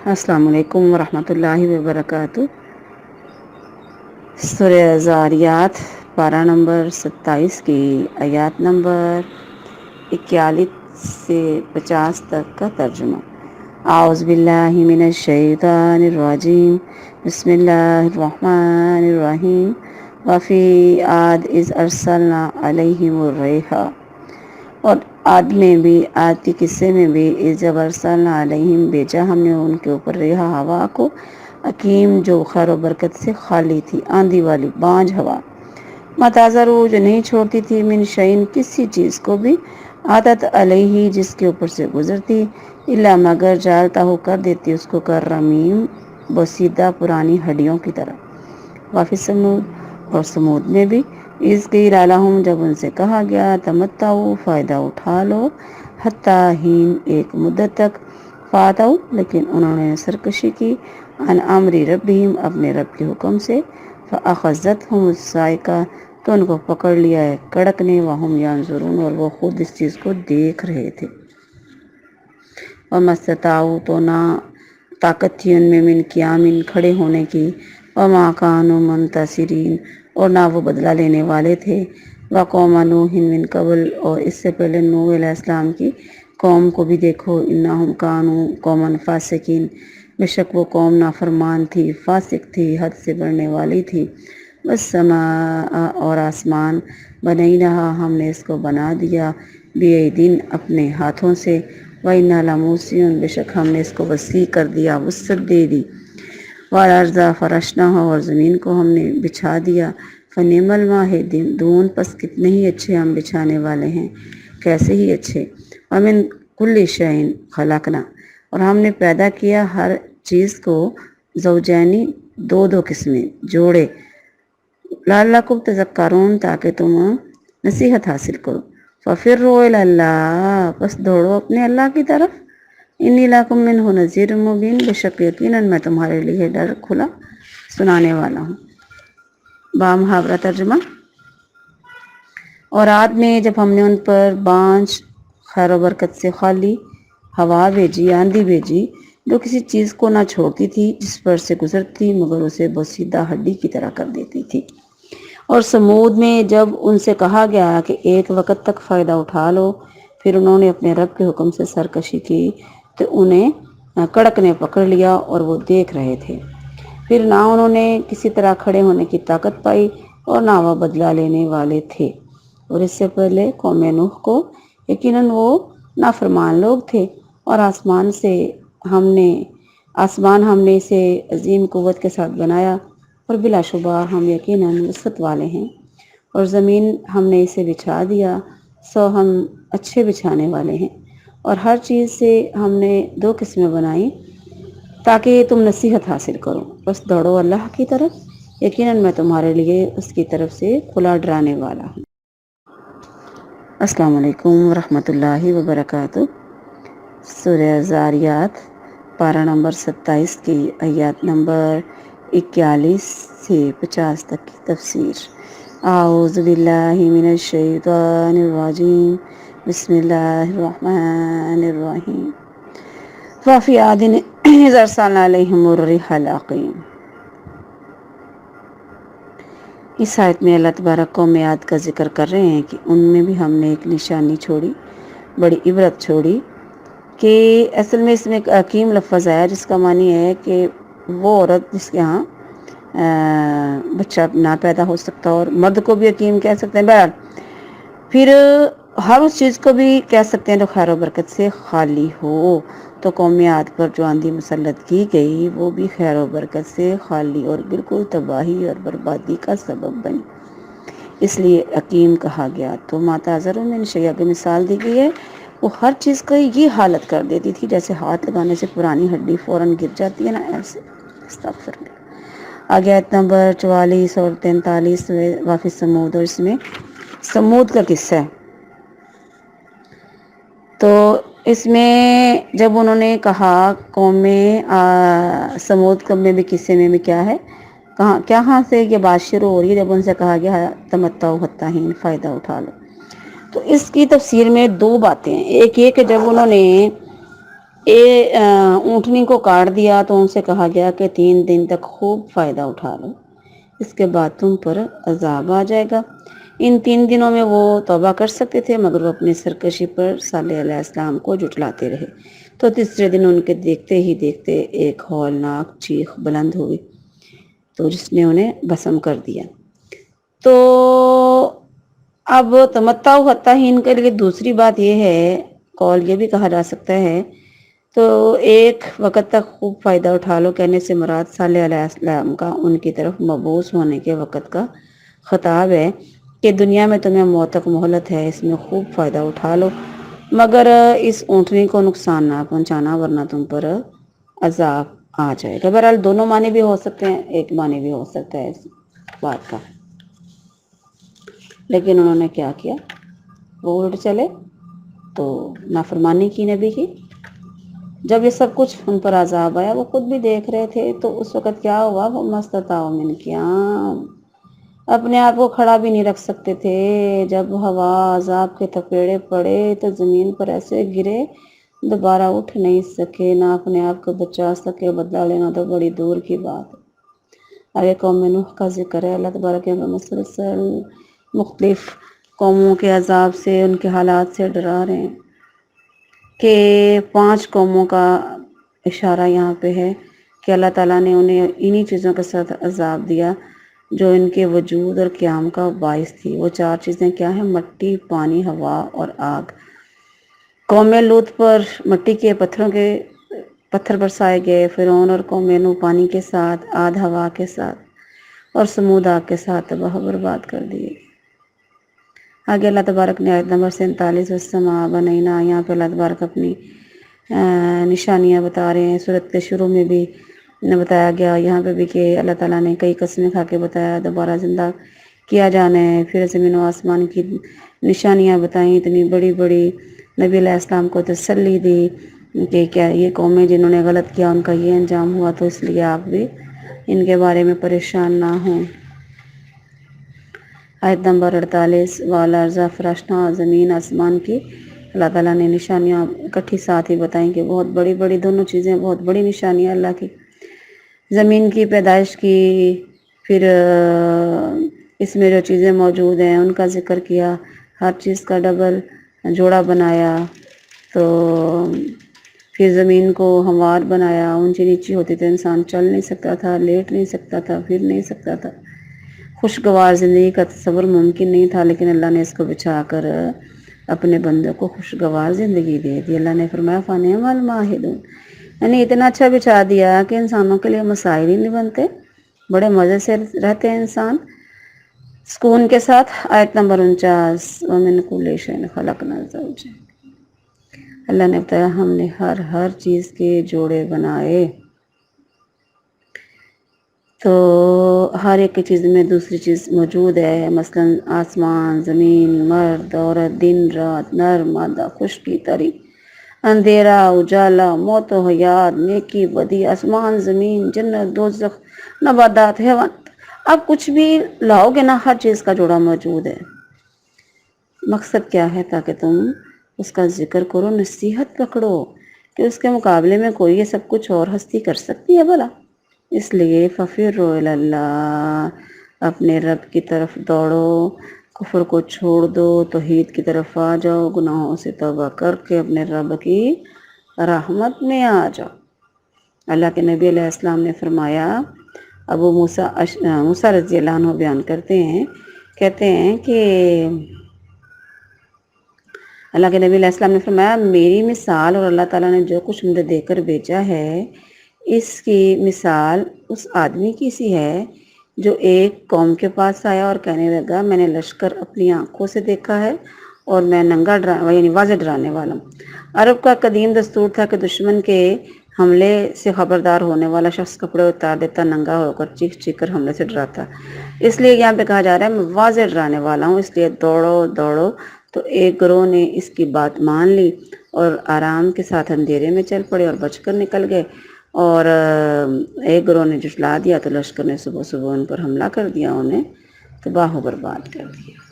السلام علیکم ورحمۃ اللہ وبرکاتہ۔ سورہ زاریات پارہ نمبر 27 کی آیات نمبر 41 سے 50 تک کا ترجمہ۔ اعوذ باللہ من الشیطان الرجیم، بسم اللہ الرحمن الرحیم۔ وفی عاد اذ ارسلنا علیہم الریح، اور عاد میں بھی، عاد کے قصے میں بھی، اذ جب ارسلنا علیہم بھیجا ہم نے ان کے اوپر ریح ہوا کو، حکیم جو خیر و برکت سے خالی تھی، آندھی والی بانجھ ہوا، متاثرو جو نہیں چھوڑتی تھی، من شعین کسی چیز کو بھی، عادت علیہ جس کے اوپر سے گزرتی، الا مگر جالتا ہو کر دیتی اس کو کر رمیم بسیدہ پرانی ہڈیوں کی طرح۔ وافی سمود، اور سمود میں بھی، اس قیل لہم جب ان سے کہا گیا تمتعوا فائدہ اٹھا لو، حتی ہین ایک مدت تک، فاتو لیکن انہوں نے سرکشی کی، عن امر ربہم اپنے رب کے حکم سے، فاخذتہم الصاعقہ تو ان کو پکڑ لیا ہے کڑک نے، وہم ینظرون اور وہ خود اس چیز کو دیکھ رہے تھے۔ وما استطاعوا تو نہ طاقت تھی ان میں، من قیام کھڑے ہونے کی، وما کانوا منتصرین اور نہ وہ بدلہ لینے والے تھے، وقوم نوح من قبل اور اس سے پہلے نوح علیہ السلام کی قوم کو بھی دیکھو، انہم کانوا قوما فاسقین بے شک وہ قوم نافرمان تھی، فاسق تھی، حد سے بڑھنے والی تھی۔ والسماء اور آسمان، بنیناہا ہم نے اس کو بنا دیا، بِأَیْدٍ اپنے ہاتھوں سے، وَإِنَّا لَمُوسِعُونَ بے شک ہم نے اس کو وسیع کر دیا، وسعت دے دی، وَالْأَرْضَ فَرَشْنَاهَا اور زمین کو ہم نے بچھا دیا، فَنِعْمَ الْمَاهِدُونَ پس کتنے ہی اچھے ہم بچھانے والے ہیں، کیسے ہی اچھے۔ وَمِن كُلِّ شَيْءٍ خَلَقْنَا اور ہم نے پیدا کیا ہر چیز کو، زوجین دو دو قسمیں جوڑے، لعلکم تذکرون تاکہ تم نصیحت حاصل کرو۔ فَفِرُّوا إِلَى اللَّهِ پس دوڑو اپنے اللہ کی طرف، انی لکم منہ نذیر مبین بے شک یقیناً میں تمہارے لیے ڈر کھلا سنانے والا ہوں۔ بامحاورہ ترجمہ۔ اور عاد میں جب ہم نے ان پر بانجھ خیر و برکت سے خالی ہوا بھیجی، آندھی بھیجی، جو کسی چیز کو نہ چھوڑتی تھی جس پر سے گزرتی مگر اسے بسیدہ ہڈی کی طرح کر دیتی تھی۔ اور سمود میں جب ان سے کہا گیا کہ ایک وقت تک فائدہ اٹھا لو، پھر انہوں نے اپنے رب کے حکم سے سرکشی کی تو انہیں کڑک نے پکڑ لیا اور وہ دیکھ رہے تھے، پھر نہ انہوں نے کسی طرح کھڑے ہونے کی طاقت پائی اور نہ وہ بدلہ لینے والے تھے۔ اور اس سے پہلے قوم نوح کو، یقیناً وہ نافرمان لوگ تھے، اور آسمان ہم نے اسے عظیم قوت کے ساتھ بنایا، اور بلا شبہ ہم یقیناً وسعت والے ہیں، اور زمین ہم نے اسے بچھا دیا، سو ہم اچھے بچھانے والے ہیں، اور ہر چیز سے ہم نے دو قسمیں بنائی تاکہ تم نصیحت حاصل کرو، بس دوڑو اللہ کی طرف، یقیناً میں تمہارے لیے اس کی طرف سے کھلا ڈرانے والا ہوں۔ السلام علیکم ورحمۃ اللہ وبرکاتہ۔ سورہ زاریات پارہ نمبر 27 کی آیات نمبر 41 سے 50 تک کی تفسیر۔ اعوذ باللہ من الشیطان الرجیم، بسم اللہ الرحمن الرحیم۔ وفی عاد اذ ارسلنا علیہم الریح العقیم۔ اس آیت میں اللہ تبارک قوم عاد کا ذکر کر رہے ہیں کہ ان میں بھی ہم نے ایک نشانی چھوڑی، بڑی عبرت چھوڑی، کہ اصل میں اس میں ایک حکیم لفظ آیا جس کا معنی ہے کہ وہ عورت جس کے ہاں بچہ نہ پیدا ہو سکتا، اور مرد کو بھی حکیم کہہ سکتے ہیں، بہرحال پھر ہر اس چیز کو بھی کہہ سکتے ہیں جو خیر و برکت سے خالی ہو۔ تو قوم عاد پر جو آندھی مسلط کی گئی وہ بھی خیر و برکت سے خالی اور بالکل تباہی اور بربادی کا سبب بنی، اس لیے حکیم کہا گیا۔ تو ماتاذر میں شیعہ کی مثال دی گئی ہے، وہ ہر چیز کا یہ حالت کر دیتی تھی جیسے ہاتھ لگانے سے پرانی ہڈی فوراً گر جاتی ہے نا، ایسے۔ استغفر اللہ۔ آگے آیت نمبر 44 اور 43 وافی سمود، اور اس میں سمود کا قصہ ہے۔ تو اس میں جب انہوں نے کہا قوم سمود میں بھی قصے میں بھی کیا ہے، کہاں سے یہ بات شروع ہو رہی ہے، جب ان سے کہا گیا تمتعوا حتی حین فائدہ اٹھا لو۔ تو اس کی تفسیر میں دو باتیں ہیں، ایک یہ کہ جب انہوں نے اونٹنی کو کاٹ دیا تو ان سے کہا گیا کہ 3 دن تک خوب فائدہ اٹھا لو، اس کے بعد تم پر عذاب آ جائے گا۔ ان 3 دنوں میں وہ توبہ کر سکتے تھے، مگر وہ اپنی سرکشی پر صالح علیہ السلام کو جھٹلاتے رہے۔ تو تیسرے دن ان کے دیکھتے ہی دیکھتے ایک ہولناک چیخ بلند ہوئی تو جس نے انہیں بھسم کر دیا۔ تو اب تمتع فتحین کے لیے دوسری بات یہ ہے، قول یہ بھی کہا جا سکتا ہے، تو ایک وقت تک خوب فائدہ اٹھا لو کہنے سے مراد صالح علیہ السلام کا ان کی طرف مبعوث ہونے کے وقت کا خطاب ہے کہ دنیا میں تمہیں موت تک مہلت ہے، اس میں خوب فائدہ اٹھا لو، مگر اس اونٹنی کو نقصان نہ پہنچانا ورنہ تم پر عذاب آ جائے گا۔ بہرحال دونوں معنی بھی ہو سکتے ہیں، ایک معنی بھی ہو سکتا ہے اس بات کا، لیکن انہوں نے کیا کیا، وہ الٹ چلے تو نافرمانی کی نبی کی۔ جب یہ سب کچھ ان پر عذاب آیا وہ خود بھی دیکھ رہے تھے، تو اس وقت کیا ہوا، وہ مستطاع من قیام، اپنے آپ کو کھڑا بھی نہیں رکھ سکتے تھے۔ جب ہوا عذاب کے تپیڑے پڑے تو زمین پر ایسے گرے، دوبارہ اٹھ نہیں سکے، نہ اپنے آپ کو بچا سکے، بدلہ لینا تو بڑی دور کی بات ہے۔ آگے قوم نوح کا ذکر ہے۔ اللہ تبارک و مسلسل مختلف قوموں کے عذاب سے، ان کے حالات سے ڈرا رہے ہیں کہ 5 قوموں کا اشارہ یہاں پہ ہے کہ اللہ تعالیٰ نے انہیں انہی چیزوں کے ساتھ عذاب دیا جو ان کے وجود اور قیام کا باعث تھی۔ وہ 4 چیزیں کیا ہیں؟ مٹی، پانی، ہوا اور آگ۔ قوم لوط پر مٹی کے پتھر برسائے گئے، فرعون اور قوم نوح پانی کے ساتھ، عاد ہوا کے ساتھ اور ثمود آگ کے ساتھ تباہ و برباد کر دیے۔ آگے اللہ تبارک نے آیت نمبر 47 والسماء بنینا، یہاں پہ اللہ تبارک اپنی نشانیاں بتا رہے ہیں۔ سورت کے شروع میں بھی بتایا گیا، یہاں پہ بھی کہ اللہ تعالیٰ نے کئی قسمیں کھا کے بتایا دوبارہ زندہ کیا جانا ہے، پھر زمین و آسمان کی نشانیاں بتائیں، اتنی بڑی بڑی، نبی علیہ السلام کو تسلی دی کہ کیا یہ قومیں جنہوں نے غلط کیا ان کا یہ انجام ہوا، تو اس لیے آپ بھی ان کے بارے میں پریشان نہ ہوں۔ آیت نمبر 48 والارض فرشنا، زمین آسمان کی اللہ تعالیٰ نے نشانیاں اکٹھی ساتھ ہی بتائیں کہ بہت بڑی بڑی دونوں چیزیں، بہت بڑی نشانیاں اللہ کی، زمین کی پیدائش کی، پھر اس میں جو چیزیں موجود ہیں ان کا ذکر کیا، ہر چیز کا ڈبل جوڑا بنایا، تو پھر زمین کو ہموار بنایا، اونچی نیچی ہوتی تھی، انسان چل نہیں سکتا تھا، لیٹ نہیں سکتا تھا، پھر نہیں سکتا تھا، خوشگوار زندگی کا تصور ممکن نہیں تھا، لیکن اللہ نے اس کو بچھا کر اپنے بندوں کو خوشگوار زندگی دے دی۔ اللہ نے فرمایا فَنِعْمَ الْمَاهِدُونَ، یعنی اتنا اچھا بچھا دیا کہ انسانوں کے لیے مسائل ہی نہیں بنتے، بڑے مزے سے رہتے ہیں انسان سکون کے ساتھ۔ آیت نمبر 49 وَمِن كُلِّ شَيْءٍ خَلَقْنَا زَوْجَيْنِ، اللہ نے بتایا ہم نے ہر چیز کے جوڑے بنائے، تو ہر ایک چیز میں دوسری چیز موجود ہے، مثلا آسمان، زمین، مرد، عورت، دن رات، نر مادہ، خشکی تری، اندھیرا اجالا، موت و حیات، نیکی بدی، آسمان زمین، جنت دوزخ، نباتات، حیوانات، اب کچھ بھی لاؤ گے نا، ہر چیز کا جوڑا موجود ہے۔ مقصد کیا ہے؟ تاکہ تم اس کا ذکر کرو، نصیحت پکڑو کہ اس کے مقابلے میں کوئی یہ سب کچھ اور ہستی کر سکتی ہے بھلا؟ اس لیے فَفِرُّوا إِلَى اللَّهِ، اپنے رب کی طرف دوڑو، کفر کو چھوڑ دو، توحید کی طرف آ جاؤ، گناہوں سے توبہ کر کے اپنے رب کی رحمت میں آ جاؤ۔ اللہ کے نبی علیہ السلام نے فرمایا، ابو موسیٰ رضی اللہ عنہ بیان کرتے ہیں، کہتے ہیں کہ اللہ کے نبی علیہ السلام نے فرمایا میری مثال اور اللہ تعالیٰ نے جو کچھ مجھے دے کر بھیجا ہے، اس کی مثال اس آدمی کی سی ہے جو ایک قوم کے پاس آیا اور کہنے لگا میں نے لشکر اپنی آنکھوں سے دیکھا ہے اور میں ننگا یعنی واضح ڈرانے والا ہوں۔ عرب کا قدیم دستور تھا کہ دشمن کے حملے سے خبردار ہونے والا شخص کپڑے اتار دیتا، ننگا ہو کر چیخ چیخ کر حملے سے ڈراتا، اس لیے یہاں پہ کہا جا رہا ہے میں واضح ڈرانے والا ہوں، اس لیے دوڑو دوڑو۔ تو ایک گروہ نے اس کی بات مان لی اور آرام کے ساتھ اندھیرے میں چل پڑے اور بچ کر نکل گئے، اور ایک گروہ نے جھٹلا دیا تو لشکر نے صبح صبح ان پر حملہ کر دیا، انہیں تباہ و برباد کر دیا۔